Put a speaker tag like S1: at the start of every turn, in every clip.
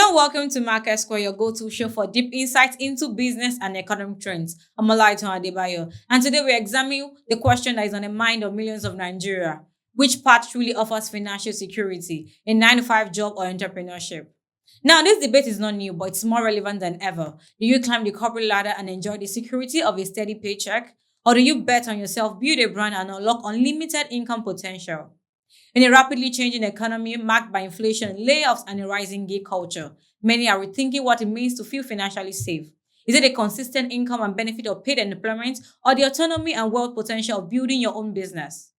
S1: Hello and welcome to MarketSquare, your go-to show for deep insights into business and economic trends. I'm Olaiton Adebayo, and today we examine the question that is on the mind of millions of Nigeria. Which path truly offers financial security, a 9 to 5 job or entrepreneurship? Now, this debate is not new, but it's more relevant than ever. Do you climb the corporate ladder and enjoy the security of a steady paycheck? Or do you bet on yourself, build a brand, and unlock unlimited income potential? In a rapidly changing economy marked by inflation, layoffs, and a rising gig culture, many are rethinking what it means to feel financially safe. Is it a consistent income and benefit of paid employment, or the autonomy and wealth potential of building your own business?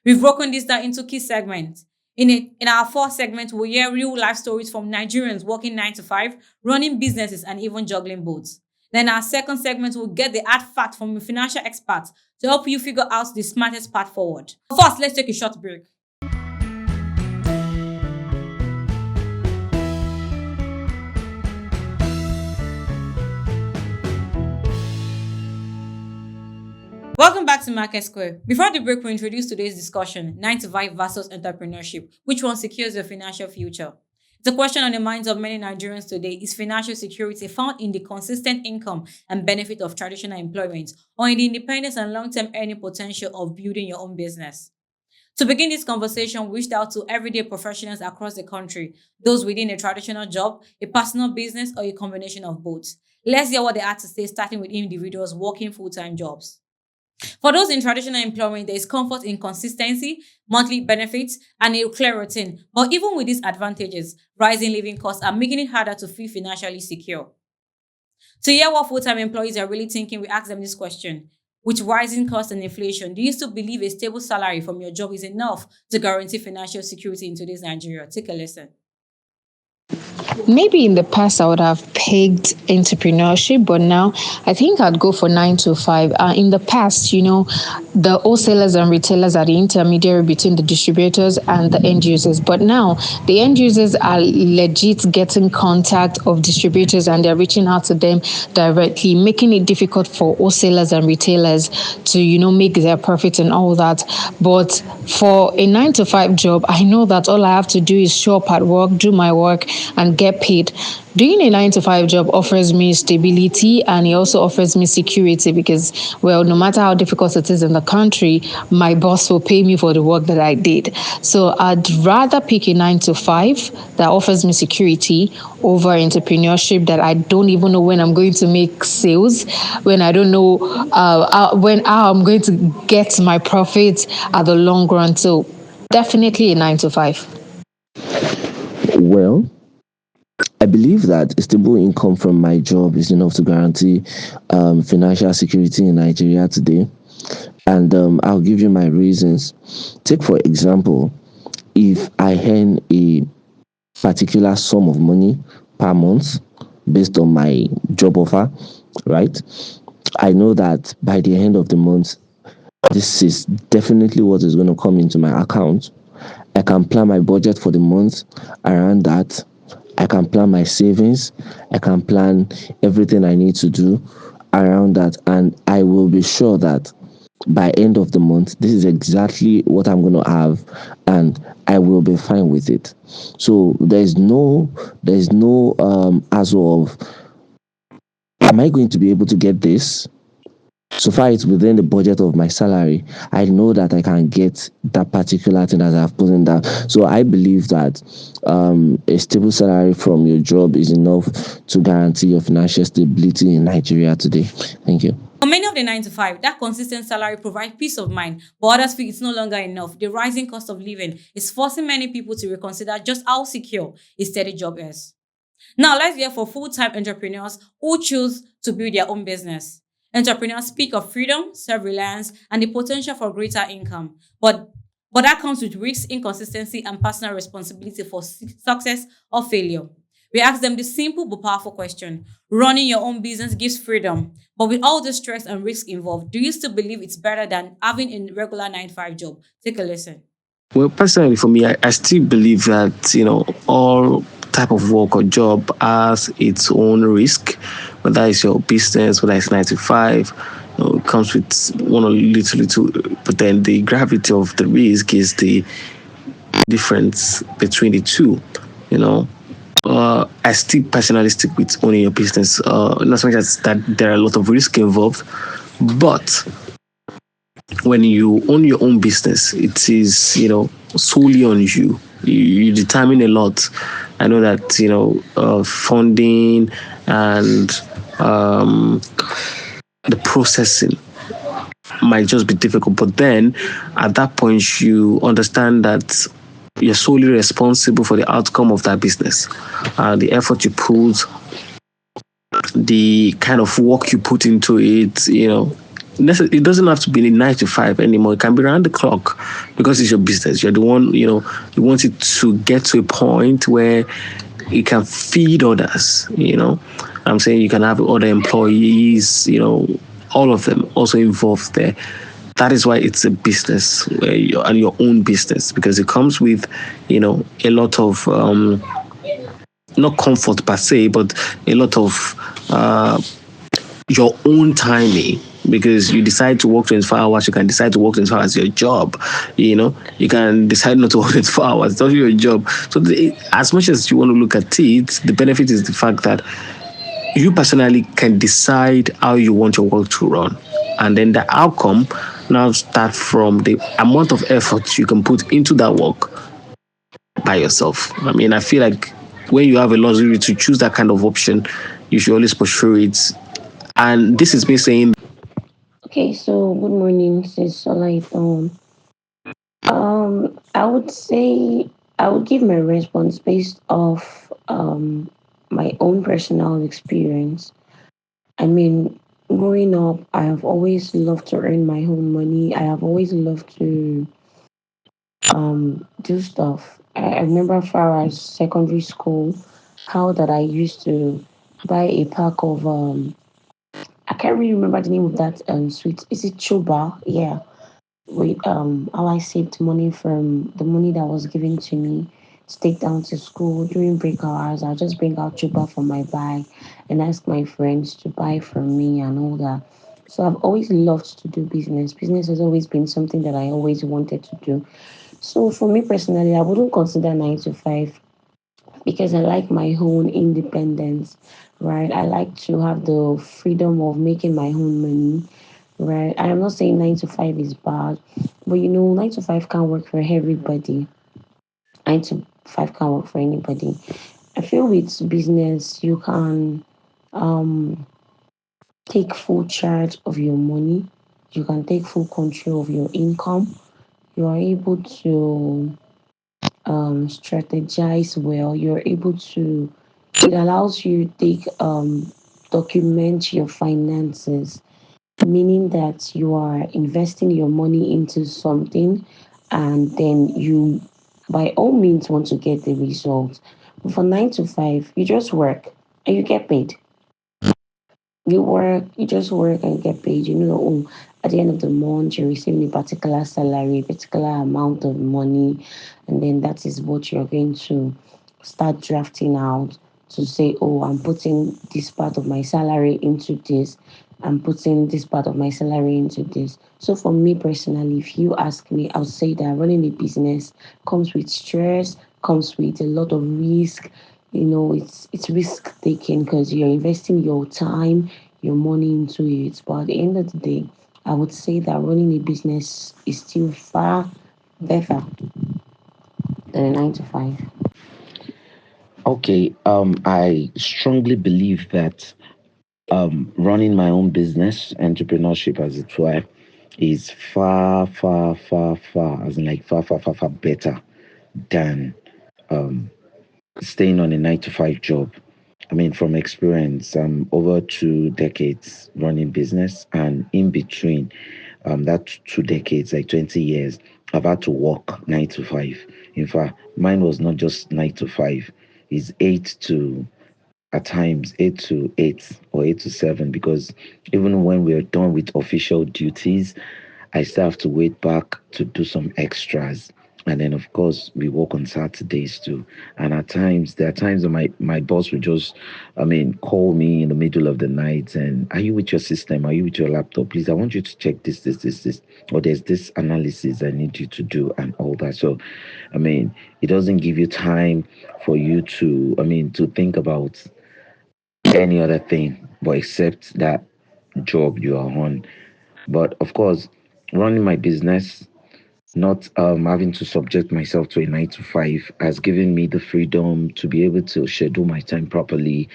S1: We've broken this down into key segments. In our fourth segment, we'll hear real life stories from Nigerians working 9 to 5, running businesses, and even juggling boats. Then our second segment will get the hard fact from a financial expert to help you figure out the smartest path forward. First, let's take a short break. Welcome back to Market Square. Before the break, we introduced today's discussion, 9 to 5 versus entrepreneurship. Which one secures your financial future? It's a question on the minds of many Nigerians today. Is financial security found in the consistent income and benefit of traditional employment, or in the independence and long-term earning potential of building your own business? To begin this conversation, we reached out to everyday professionals across the country, those within a traditional job, a personal business, or a combination of both. Let's hear what they had to say, starting with individuals working full-time jobs. For those in traditional employment, there is comfort in consistency, monthly benefits, and a clear routine. But even with these advantages, rising living costs are making it harder to feel financially secure. To hear what full-time employees are really thinking, we ask them this question. With rising costs and inflation, do you still believe a stable salary from your job is enough to guarantee financial security in today's Nigeria? Take a listen.
S2: Maybe in the past I would have pegged entrepreneurship, but now I think I'd go for 9 to 5. In the past, the wholesalers and retailers are the intermediary between the distributors and the end users. But now the end users are legit getting contact of distributors and they're reaching out to them directly, making it difficult for wholesalers and retailers to, make their profit and all that. But for a 9 to 5 job, I know that all I have to do is show up at work, do my work, and get paid. Doing a 9 to 5 job offers me stability and it also offers me security because, well, no matter how difficult it is in the country, my boss will pay me for the work that I did. So I'd rather pick a 9 to 5 that offers me security over entrepreneurship that I don't even know when I'm going to make sales, when I don't know how I'm going to get my profits at the long run. So definitely a 9 to 5.
S3: Well, I believe that a stable income from my job is enough to guarantee financial security in Nigeria today. And I'll give you my reasons. Take, for example, if I earn a particular sum of money per month based on my job offer, right? I know that by the end of the month, this is definitely what is going to come into my account. I can plan my budget for the month around that. I can plan my savings. I can plan everything I need to do around that. And I will be sure that by end of the month, this is exactly what I'm going to have. And I will be fine with it. So there's no hassle of, am I going to be able to get this? So far it's within the budget of my salary. I know that I can get that particular thing that I've put in that. So I believe that a stable salary from your job is enough to guarantee your financial stability in Nigeria today. Thank you.
S1: For many of the 9 to 5, that consistent salary provides peace of mind, but others feel it's no longer enough. The rising cost of living is forcing many people to reconsider just how secure a steady job is. Now let's hear for full-time entrepreneurs who choose to build their own business. Entrepreneurs speak of freedom, self-reliance, and the potential for greater income. But that comes with risks, inconsistency, and personal responsibility for success or failure. We ask them this simple but powerful question. Running your own business gives freedom, but with all the stress and risk involved, do you still believe it's better than having a regular 9 to 5 job? Take a listen.
S4: Well, personally, for me, I still believe that, all type of work or job has its own risk, whether it's your business, whether it's 9 to 5, it comes with one or little, but then the gravity of the risk is the difference between the two. I still personally stick with owning your business. Not so much as that there are a lot of risk involved, but when you own your own business, it is, solely on you. You determine a lot. I know that, funding and um, the processing might just be difficult. But then at that point, you understand that you're solely responsible for the outcome of that business. The effort you put, the kind of work you put into it, it doesn't have to be 9 to 5 anymore. It can be around the clock because it's your business. You're the one, you want it to get to a point where it can feed others. I'm saying you can have other employees, all of them also involved there. That is why it's a business and your own business, because it comes with, a lot of not comfort per se, but a lot of your own timing, because you decide to work 24 hours. You can decide to work 24 hours your job. You can decide not to work 24 hours. It's not your job. So as much as you want to look at it, the benefit is the fact that you personally can decide how you want your work to run, and then the outcome now start from the amount of effort you can put into that work by yourself. I mean, I feel like when you have a luxury to choose that kind of option, you should always pursue it. And this is me saying,
S5: Okay, so good morning, sis Solite. I would say I would give my response based off my own personal experience. I mean, growing up, I have always loved to earn my own money. I have always loved to do stuff. I remember far as secondary school, how that I used to buy a pack of I can't really remember the name of that sweet. Is it choba? Yeah, with how I saved money from the money that was given to me to take down to school during break hours. I'll just bring out chupa from my bag and ask my friends to buy from me and all that. So I've always loved to do business. Business has always been something that I always wanted to do. So for me personally, I wouldn't consider 9 to 5 because I like my own independence, right? I like to have the freedom of making my own money, right? I am not saying 9 to 5 is bad, but 9 to 5 can't work for everybody. 9 to 5 can't work for anybody. I feel with business, you can um, take full charge of your money, you can take full control of your income, you are able to strategize well, you're able to, it allows you to take document your finances, meaning that you are investing your money into something and then you by all means want to get the result. But for 9 to 5, you just work and you get paid. You work, you just work and get paid. At the end of the month, you're receiving a particular salary, particular amount of money, and then that is what you're going to start drafting out to say, oh, I'm putting this part of my salary into this, I'm putting this part of my salary into this. So for me personally, if you ask me, I'll say that running a business comes with stress, comes with a lot of risk. It's risk taking because you're investing your time, your money into it. But at the end of the day, I would say that running a business is still far better than a 9 to 5.
S6: Okay, I strongly believe that running my own business, entrepreneurship as it were, is far, far, far, far, as in like far, far, far, far better than staying on a 9 to 5 job. I mean, from experience, over 2 decades running business, and in between that 2 decades, like 20 years, I've had to work 9 to 5. In fact, mine was not just 9 to 5, it's 8 to at times 8 to 8 or 8 to 7, because even when we're done with official duties, I still have to wait back to do some extras. And then of course we work on Saturdays too. And at times there are times when my boss would just, call me in the middle of the night and, are you with your system? Are you with your laptop? Please, I want you to check this, or there's this analysis I need you to do and all that. So it doesn't give you time for you to think about any other thing but except that job you are on. But of course, running my business, not having to subject myself to a 9 to 5, has given me the freedom to be able to schedule my time properly,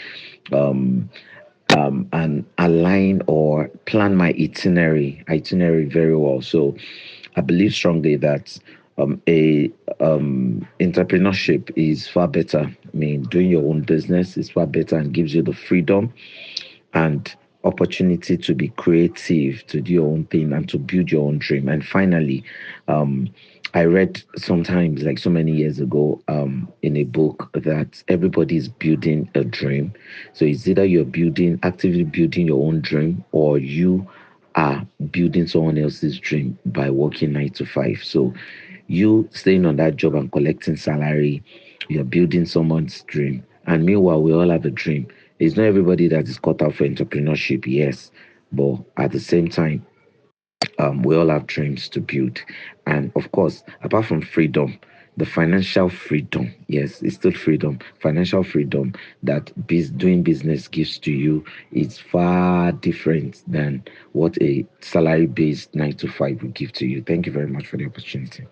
S6: um, and align or plan my itinerary very well. So I believe strongly that a entrepreneurship is far better. Doing your own business is far better and gives you the freedom and opportunity to be creative, to do your own thing, and to build your own dream. And finally, um, I read sometimes, like so many years ago, in a book, that everybody is building a dream. So it's either you're actively building your own dream, or you are building someone else's dream by working 9 to 5. So you staying on that job and collecting salary, you're building someone's dream. And meanwhile, we all have a dream. It's not everybody that is cut out for entrepreneurship, yes, but at the same time, we all have dreams to build. And of course, apart from freedom, the financial freedom, yes, it's still freedom, financial freedom that doing business gives to you is far different than what a salary based 9 to 5 will give to you. Thank you very much for the opportunity.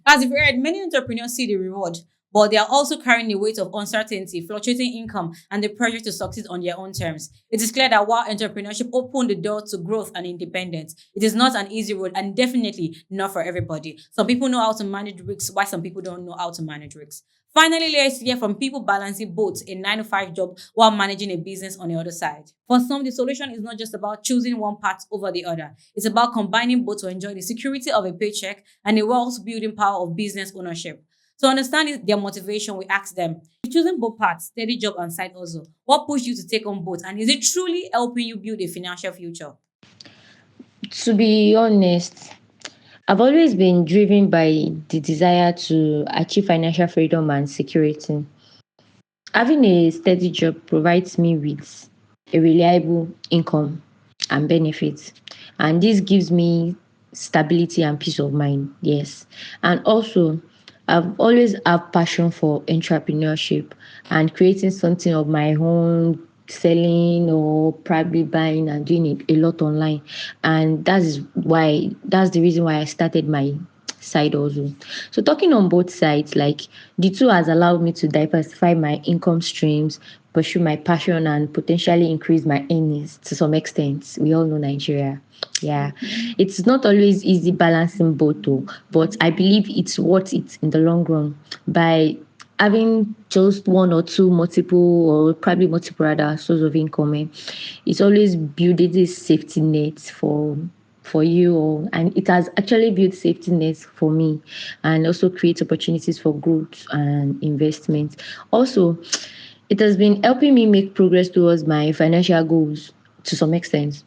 S1: As you've heard, many entrepreneurs see the reward, but they are also carrying the weight of uncertainty, fluctuating income, and the pressure to succeed on their own terms. It is clear that while entrepreneurship opened the door to growth and independence, it is not an easy road and definitely not for everybody. Some people know how to manage risks, while some people don't know how to manage risks. Finally, let's hear from people balancing both a 9 to 5 job while managing a business on the other side. For some, the solution is not just about choosing one path over the other. It's about combining both to enjoy the security of a paycheck and the wealth building power of business ownership. To understand their motivation, we ask them, if choosing both paths, steady job and side hustle, what pushed you to take on both? And is it truly helping you build a financial future?
S5: To be honest, I've always been driven by the desire to achieve financial freedom and security. Having a steady job provides me with a reliable income and benefits, and this gives me stability and peace of mind. Yes, and also I've always had passion for entrepreneurship and creating something of my own, selling or probably buying and doing it a lot online, and that's the reason why I started my side also. So talking on both sides, like the two has allowed me to diversify my income streams, pursue my passion, and potentially increase my earnings to some extent. We all know Nigeria. Yeah, it's not always easy balancing both, though, but I believe it's worth it in the long run by having just one or two multiple or probably multiple other source of income. It's always building this safety net for you all, and it has actually built safety nets for me and also create opportunities for growth and investment. Also, it has been helping me make progress towards my financial goals to some extent,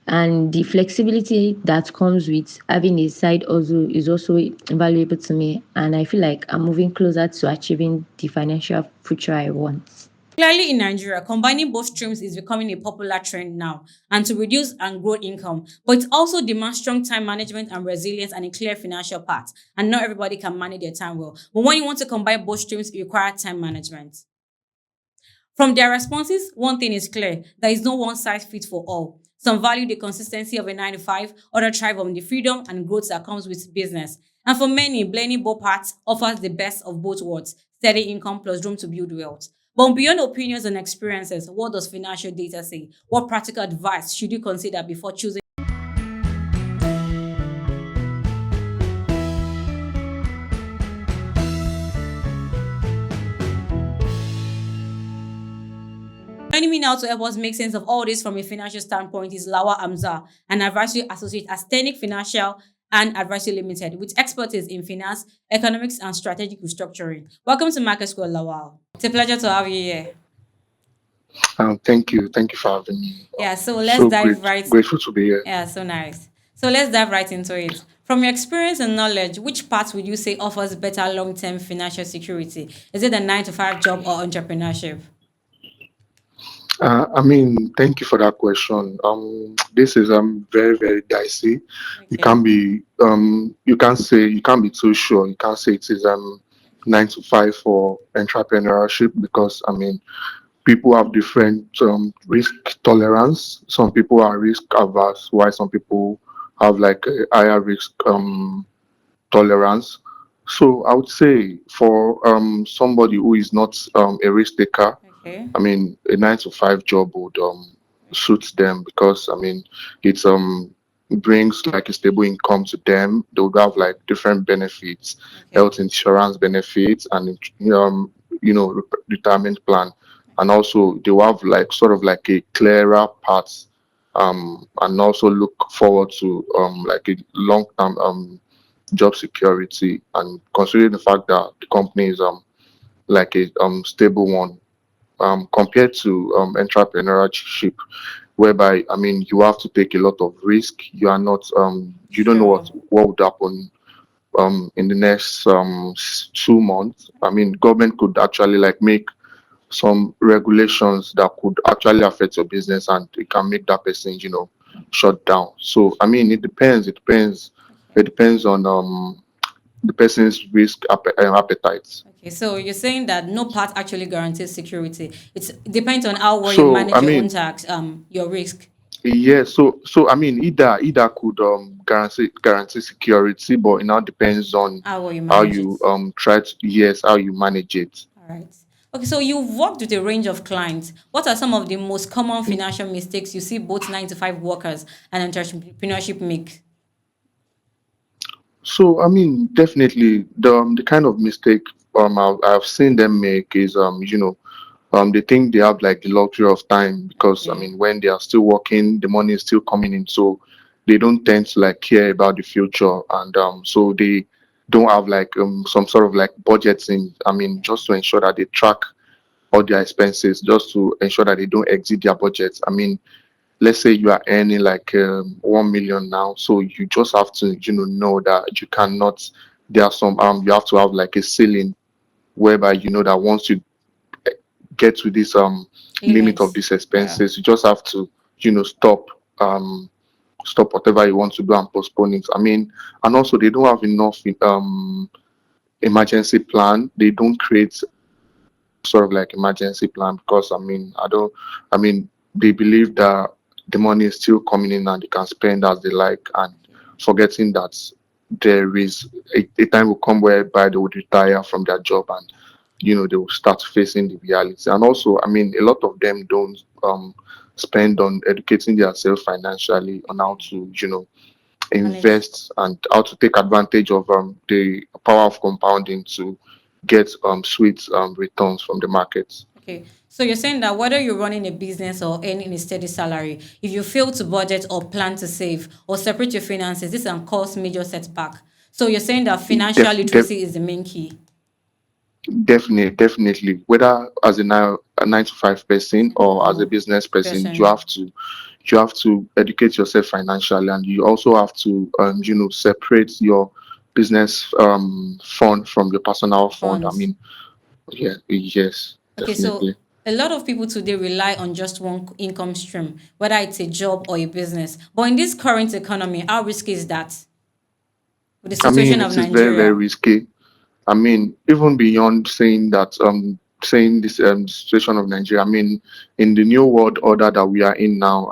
S5: and the flexibility that comes with having a side also is also valuable to me, and I feel like I'm moving closer to achieving the financial future I want.
S1: Clearly, in Nigeria, combining both streams is becoming a popular trend now and to reduce and grow income. But it also demands strong time management and resilience and a clear financial path. And not everybody can manage their time well. But when you want to combine both streams, it requires time management. From their responses, one thing is clear: there is no one size fits for all. Some value the consistency of a 9 to 5, others thrive on the freedom and growth that comes with business. And for many, blending both paths offers the best of both worlds: steady income plus room to build wealth. But beyond opinions and experiences, what does financial data say? What practical advice should you consider before choosing? Joining me now to help us make sense of all this from a financial standpoint is Lawa Amza, an advisory associate at Stenic Financial and Advisory Limited, with expertise in finance, economics, and strategic restructuring. Welcome to MarketSquare, Lawal. It's a pleasure to have you here.
S7: Thank you. Thank you for having me.
S1: Yeah, so let's
S7: So
S1: dive right.
S7: grateful to be here.
S1: Yeah, so nice. So let's dive right into it. From your experience and knowledge, which part would you say offers better long-term financial security? Is it a 9 to 5 job or entrepreneurship?
S7: Thank you for that question. This is very very dicey.
S1: Okay.
S7: You can't be too sure. You can't say it is 9 to 5 for entrepreneurship because people have different risk tolerance. Some people are risk averse, while some people have like a higher risk tolerance. So I would say for somebody who is not a risk taker,
S1: Okay.
S7: a 9 to 5 job would suit them because it brings like a stable income to them. They would have like different benefits,
S1: Okay.
S7: health insurance benefits, and retirement plan, and also they will have like sort of like a clearer path, and also look forward to like a long term job security, and considering the fact that the company is like a stable one compared to entrepreneurship, whereby you have to take a lot of risk. You are not you don't know
S1: Sure.
S7: what would happen in the next 2 months. Government could actually like make some regulations that could actually affect your business, and it can make that person shut down. So it depends.
S1: Okay.
S7: It depends on the person's risk appetite.
S1: Okay. So you're saying that no part actually guarantees security. It depends on how well you
S7: So
S1: manage your own tax, your risk.
S7: yeah, so either could guarantee security, but it now depends on
S1: How will you
S7: how
S1: manage it?
S7: you try to, yes, how you manage it.
S1: All right. Okay, so you've worked with a range of clients. What are some of the most common financial mistakes you see both 9 to 5 workers and entrepreneurship make?
S7: So definitely the kind of mistake I've seen them make is they think they have like the luxury of time because
S1: Okay.
S7: when they are still working, the money is still coming in, so they don't tend to like care about the future, and so they don't have like some sort of like budgeting. Just to ensure that they track all their expenses, just to ensure that they don't exceed their budget. Let's say you are earning like 1 million now, so you just have to know that you cannot. There are some you have to have like a ceiling whereby you know that once you get to this limit of
S1: Limits.
S7: these
S1: Yeah.
S7: expenses, you just have to um stop whatever you want to do and postpone it. And also they don't have enough emergency plan. They don't create sort of like emergency plan because I don't I mean they believe that the money is still coming in and they can spend as they like, and forgetting that there is a time will come whereby they would retire from their job, and they will start facing the reality. And also a lot of them don't spend on educating themselves financially on how to
S1: Manage.
S7: invest and how to take advantage of the power of compounding to get sweet returns from the markets.
S1: Okay. So you're saying that whether you're running a business or earning a steady salary, if you fail to budget or plan to save or separate your finances, this can cause major setback. So you're saying that financial
S7: Def, def,
S1: literacy is the main key.
S7: definitely, whether as a 9 to 5 person or as a business person,
S1: Person.
S7: you have to educate yourself financially, and you also have to separate your business fund from your personal fund.
S1: Funds.
S7: Yeah, yes,
S1: Okay, so
S7: definitely.
S1: a lot of people today rely on just one income stream, whether it's a job or a business. But in this current economy, how risky is that with the situation of
S7: It is very, very
S1: Nigeria?
S7: risky. Even beyond saying that, saying this situation of Nigeria, in the new world order that we are in now,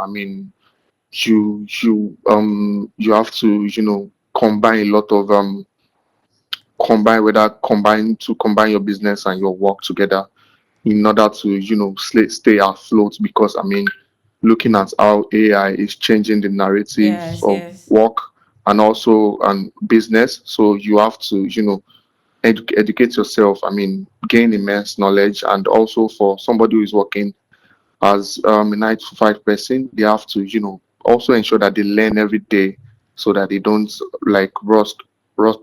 S7: you have to, combine a lot of combine your business and your work together in order to, stay afloat, because looking at how AI is changing the narratives
S1: Yes,
S7: of
S1: yes.
S7: work and also business. So you have to, educate yourself. Gain immense knowledge, and also for somebody who is working as a 9 to 5 person, they have to, also ensure that they learn every day so that they don't like rust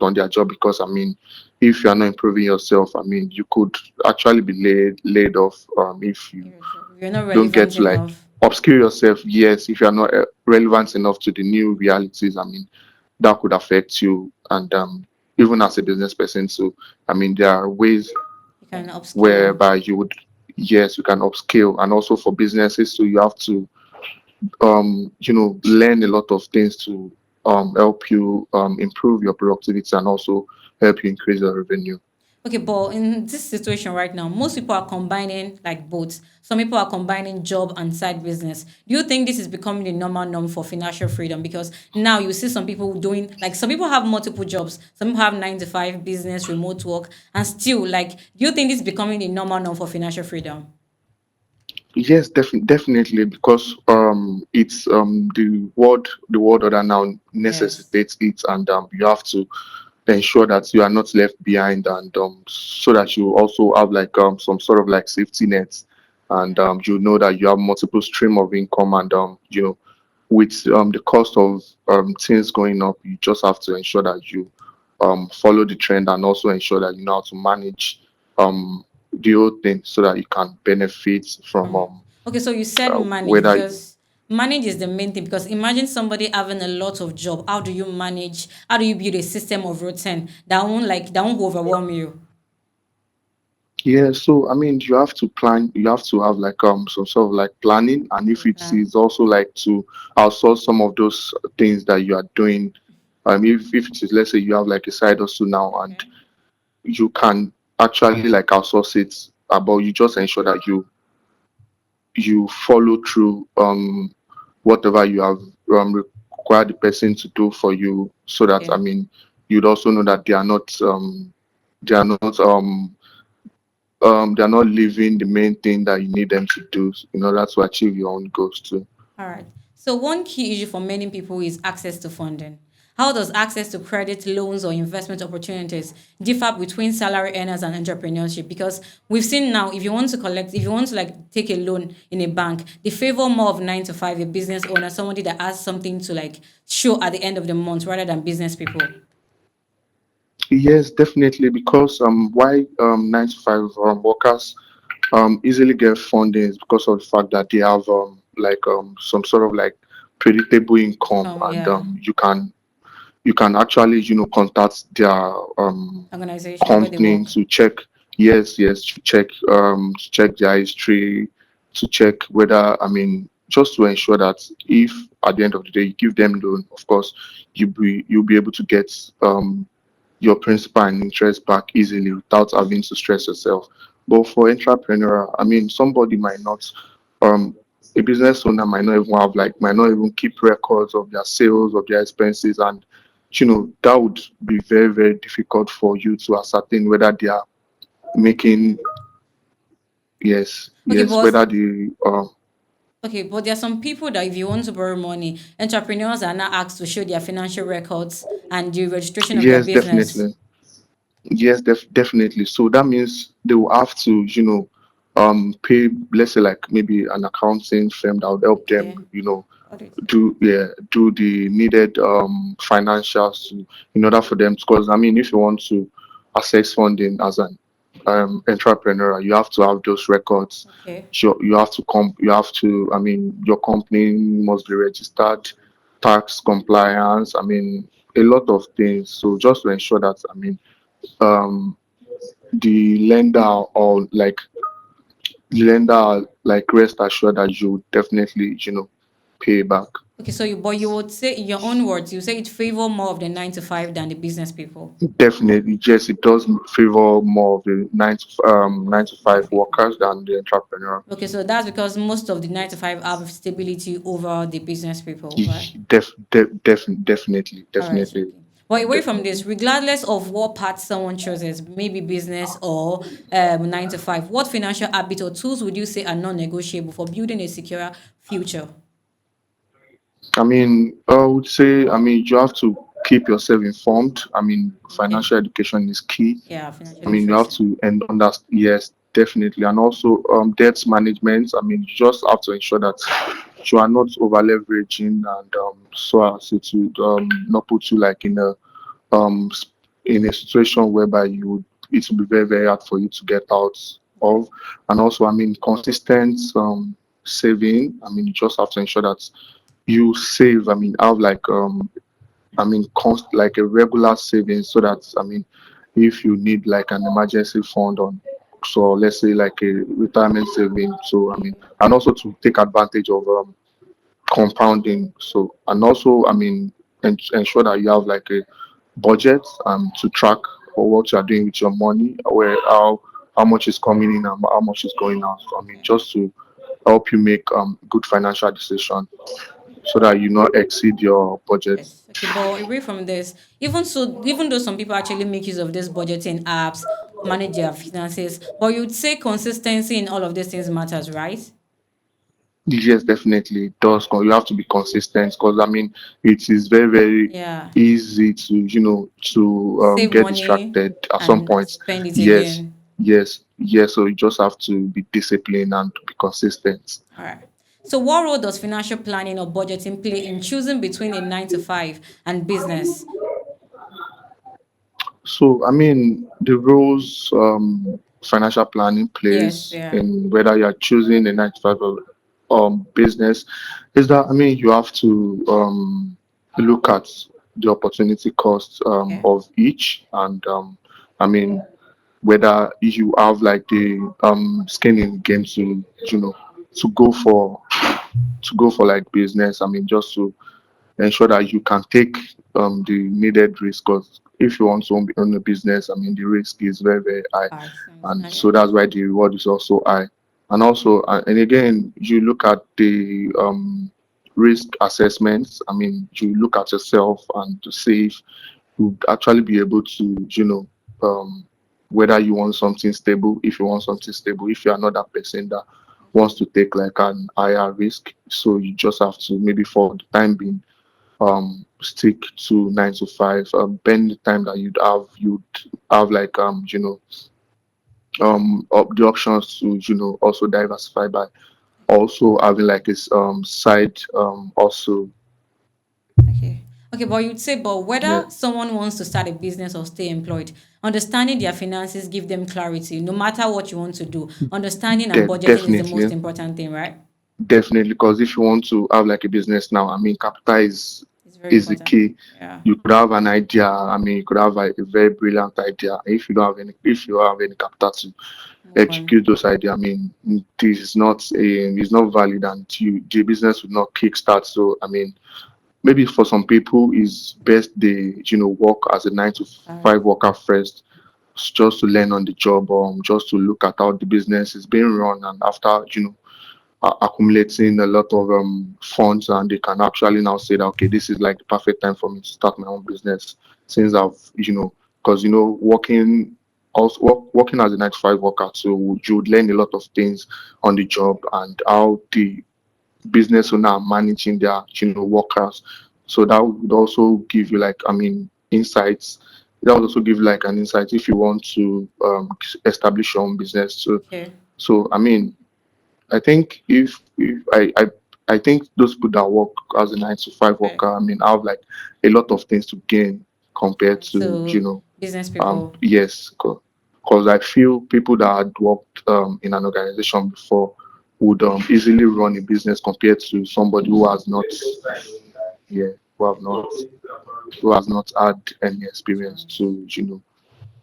S7: on their job. Because if you are not improving yourself, you could actually be laid off if you
S1: You're not
S7: don't get
S1: relevant
S7: to like
S1: enough.
S7: upskill yourself. Yes, if you are not relevant enough to the new realities, that could affect you, and even as a business person. So I mean, there are ways
S1: You can upskill.
S7: whereby you would, yes, you can upscale. And also for businesses, so you have to learn a lot of things to help you improve your productivity and also help you increase your revenue.
S1: Okay, but in this situation right now, most people are combining like both. Some people are combining job and side business. Do you think this is becoming the normal norm for financial freedom? Because now you see some people doing like some people have multiple jobs, some people have 9 to 5 business, remote work, and still like, do you think this is becoming the normal norm for financial freedom?
S7: Yes, definitely, because it's the world order now
S1: Yes.
S7: necessitates it, and you have to ensure that you are not left behind, and so that you also have like some sort of like safety nets, and
S1: Yeah.
S7: you know that you have multiple stream of income, and with the cost of things going up, you just have to ensure that you follow the trend, and also ensure that you know how to manage um the whole thing so that you can benefit from
S1: From okay, so you said manage
S7: whether
S1: because manage is the main thing because imagine somebody having a lot of job. How do you manage? How do you build a system of routine that won't overwhelm you?
S7: yeah. So I mean, you have to plan, you have to have like some sort of like planning, and if
S1: Okay,
S7: it
S1: plan.
S7: is also like to outsource some of those things that you are doing, if it is, let's say you have like a side hustle now, and
S1: Okay.
S7: you can actually like outsource it, but you just ensure that you follow through whatever you have required the person to do for you, so that I
S1: Okay.
S7: mean, you'd also know that they are not leaving the main thing that you need them to do in order to achieve your own goals too.
S1: All right. So one key issue for many people is access to funding. How does access to credit, loans, or investment opportunities differ between salary earners and entrepreneurship? Because we've seen now, if you want to like take a loan in a bank, they favor more of 9 to 5, a business owner, somebody that has something to like show at the end of the month rather than business people.
S7: Yes, definitely, because why 9 to 5 workers easily get funding is because of the fact that they have like some sort of like predictable income, and
S1: Yeah,
S7: you can actually contact their
S1: organization where they
S7: company
S1: work.
S7: to check, yes, to check their history, to check whether, I mean, just to ensure that if at the end of the day you give them loan, of course you'll be able to get your principal and interest back easily without having to stress yourself. But for entrepreneur, I mean, somebody might not, um, a business owner might not even keep records of their sales, of their expenses, and that would be very, very difficult for you to ascertain whether they are making, yes,
S1: Okay,
S7: yes,
S1: but
S7: whether the
S1: okay, but there are some people that if you want to borrow money, entrepreneurs are now asked to show their financial records and the registration of their
S7: yes,
S1: business.
S7: definitely. Yes, definitely. So that means they will have to, pay, let's say, like maybe an accounting firm that would help them,
S1: Okay. Audit.
S7: do the needed financials in order for them. Because I mean, if you want to access funding as an entrepreneur, you have to have those records.
S1: Okay.
S7: You have to I mean, your company must be registered, tax compliance. I mean, a lot of things. So just to ensure that, I mean, um the lender like rest assured that you definitely pay back.
S1: Okay, so you would say in your own words, you say it favor more of the 9 to 5 than the business people.
S7: Definitely, yes, it does favor more of the 9 to 5
S1: People.
S7: workers than the entrepreneur.
S1: Okay, so that's because most of the 9 to 5 have stability over the business people, right?
S7: Definitely,
S1: All right,
S7: definitely,
S1: okay. But away from
S7: definitely.
S1: this, regardless of what path someone chooses, maybe business or 9 to 5, what financial habits or tools would you say are non-negotiable for building a secure future?
S7: I mean, I would say, I mean, you have to keep yourself informed. I mean,
S1: Okay.
S7: financial education is key.
S1: Yeah, financial
S7: I mean, you have
S1: literacy.
S7: to and understand. Yes, definitely, and also debt management. I mean, you just have to ensure that you are not over leveraging, and so as to not put you like um s- in a situation whereby it will be very, very hard for you to get out
S1: Okay.
S7: of. And also, I mean, consistent saving. I mean, you just have to ensure that you save. I mean, have like like a regular savings, so that if you need like an emergency fund on, so let's say like a retirement saving. So and also to take advantage of compounding. So and also ensure that you have like a budget to track for what you are doing with your money, where how much is coming in and how much is going out. So just to help you make good financial decision, so that you not exceed your budget.
S1: Yes. Okay, but away from this, even though some people actually make use of these budgeting apps to manage their finances, but you'd say consistency in all of these things matters, right?
S7: Yes, definitely it does. You have to be consistent, because it is very, very
S1: Yeah.
S7: easy to
S1: Save
S7: get
S1: money
S7: distracted at some
S1: and
S7: point.
S1: spend it
S7: Yes,
S1: again.
S7: yes. So you just have to be disciplined and be consistent.
S1: All right. So what role does financial planning or budgeting play in choosing between a 9 to 5 and business?
S7: So the roles financial planning
S1: Yes,
S7: plays
S1: yeah.
S7: in whether you are choosing a 9 to 5 or business is that you have to look at the opportunity cost
S1: Okay.
S7: of each, and I mean whether you have like the skin in the game to to go for like business. Just to ensure that you can take the needed risk, because if you want to own a business, the risk is very, very high,
S1: All right. I
S7: and
S1: understand.
S7: so
S1: Yeah.
S7: that's why the reward is also high. And also, and again, you look at the risk assessments. You look at yourself and to see if you actually be able to, whether you want something stable. If you want something stable, if you are not that person that wants to take like an higher risk, so you just have to, maybe for the time being, stick to 9 to 5. Bend the time that you'd have like the options to also diversify by also having like a side also.
S1: Okay. Okay, but you'd say, but
S7: Yeah,
S1: whether someone wants to start a business or stay employed, understanding their finances give them clarity. No matter what you want to do, understanding and budgeting is the most
S7: definitely.
S1: important thing, right?
S7: Definitely, because if you want to have like a business now, capital
S1: It's very
S7: is the
S1: important.
S7: key.
S1: Yeah.
S7: You could have an idea. You could have a very brilliant idea. If you don't have any capital to
S1: Move on.
S7: execute those ideas, this is not it's not valid, and the business would not kickstart. So maybe for some people, it's best they work as a 9 to 5 worker first, just to learn on the job, just to look at how the business is being run, and after accumulating a lot of funds, and they can actually now say that, okay, this is like the perfect time for me to start my own business, since I've because working as a 9 to 5 worker, so you would learn a lot of things on the job, and how the business owner are managing their workers. So that would also give you like insights. That would also give you like an insight if you want to establish your own business.
S1: Okay.
S7: So I think if I think those people that work as a 9 to 5
S1: Okay.
S7: worker, have like a lot of things to gain compared to
S1: So business people.
S7: yes, because I feel people that had worked in an organization before would easily run a business compared to somebody who has not, yeah, who have not who has not had any experience
S1: Insurance.
S7: to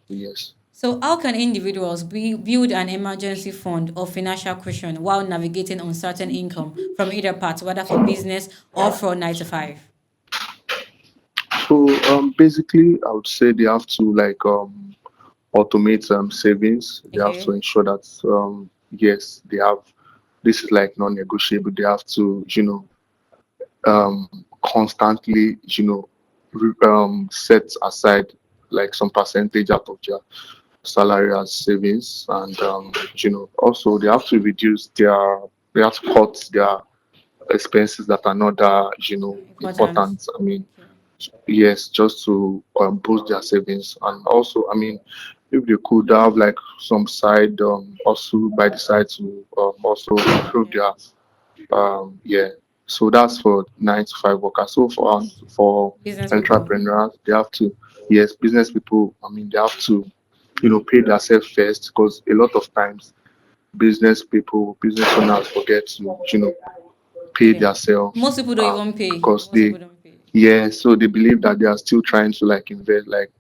S7: yes.
S1: So how can individuals build an emergency fund or financial cushion while navigating uncertain income from either part, whether for business or for 9 to 5?
S7: So basically, I would say they have to like automate savings. They have to
S1: Okay.
S7: ensure that yes, they have, this is like non-negotiable. They have to constantly set aside like some percentage out of their salary as savings, and also they have to they have to cut their expenses that are not that
S1: Important.
S7: important.
S1: Okay.
S7: Yes, just to boost their savings, and also if they could have like some side also by the side to also improve
S1: Okay.
S7: their yeah. So that's for 9 to 5 workers. So for
S1: Business people.
S7: entrepreneurs, they have to, yes, business people, they have to pay themselves first, because a lot of times business owners forget to pay
S1: Okay.
S7: themselves
S1: Most people don't even pay.
S7: because
S1: Most
S7: they
S1: people don't pay.
S7: Yeah, so they believe that they are still trying to like invest, like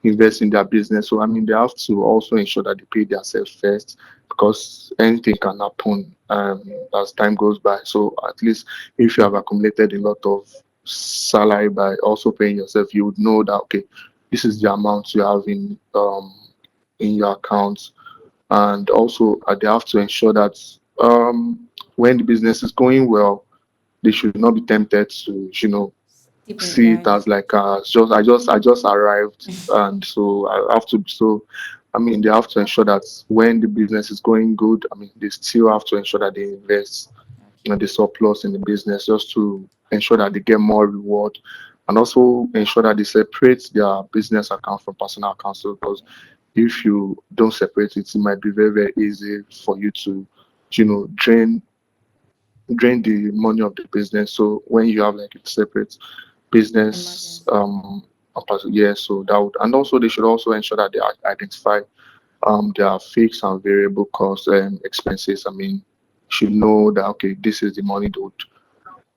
S7: invest in their business. So I mean, they have to also ensure that they pay themselves first because anything can happen as time goes by. So at least if you have accumulated a lot of salary by also paying yourself, you would know that okay, this is the amount you have in your account, and also they have to ensure that when the business is going well, they should not be tempted to
S1: Deep
S7: see it
S1: inside.
S7: as like I just arrived, and so I have to. So I mean, they have to ensure that when the business is going good, I mean, they still have to ensure that they invest the surplus in the business just to ensure that they get more reward, and also ensure that they separate their business account from personal accounts. So, because if you don't separate it, it might be very very easy for you to drain the money of the business. So when you have like a separate business
S1: Emergency.
S7: yeah, so that would, and also they should also ensure that they identify their fixed and variable costs and expenses. I mean, should know that okay, this is the money they would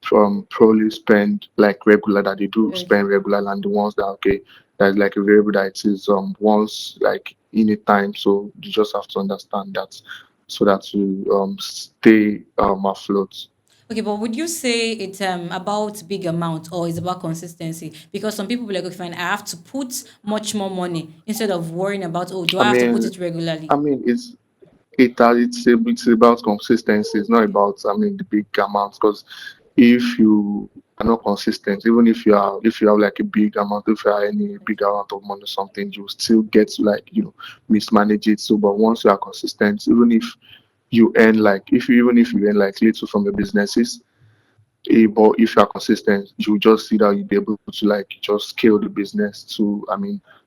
S7: from probably spend like regular, that they do spend
S1: Okay.
S7: regular, and the ones that okay, that's like a variable that it is once like in a time. So you just have to understand that so that you stay afloat.
S1: Okay, but would you say it's about big amount or it's about consistency? Because some people be like, okay, fine, I have to put much more money instead of worrying about, oh, do
S7: I
S1: I have to put
S7: mean,
S1: it regularly?
S7: I mean, it's about consistency. It's not
S1: Okay.
S7: about the big amounts. Because if you are not consistent, even if you have like a big amount, if you have any big amount of money or something, you still get to like mismanage it. So, but once you are consistent, even if you earn like if you earn like little from the businesses, but if you are consistent, you just see that you'll be able to like just scale the business to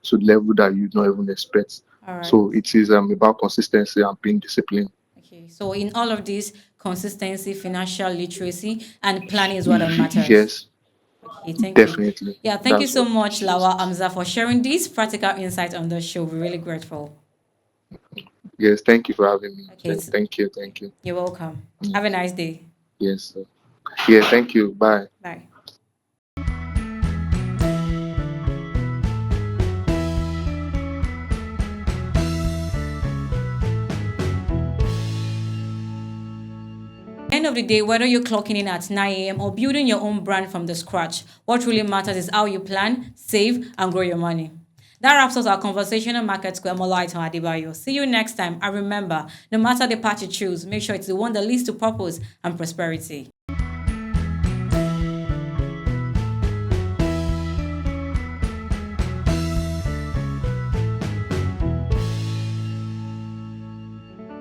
S7: to the level that you don't even expect.
S1: All right.
S7: So it is about consistency and being disciplined.
S1: Okay. So in all of this, consistency, financial literacy, and planning is what that matters.
S7: Yes,
S1: Okay, thank you.
S7: definitely.
S1: Yeah, thank you
S7: That's
S1: so
S7: what
S1: much,
S7: it is.
S1: Lawa Amza, for sharing this practical insight on the show. We're really grateful.
S7: Yes, thank you for having me.
S1: Okay, so
S7: Thank you, thank you.
S1: you're welcome.
S7: Mm,
S1: Have a nice day.
S7: yes. Yeah, thank you. Bye.
S1: Bye. End of the day, whether you're clocking in at 9 a.m. or building your own brand from the scratch, what really matters is how you plan, save, and grow your money. That wraps up our conversation on Market Square. Molite on Adebayo. See you next time. And remember, no matter the path you choose, make sure it's the one that leads to purpose and prosperity.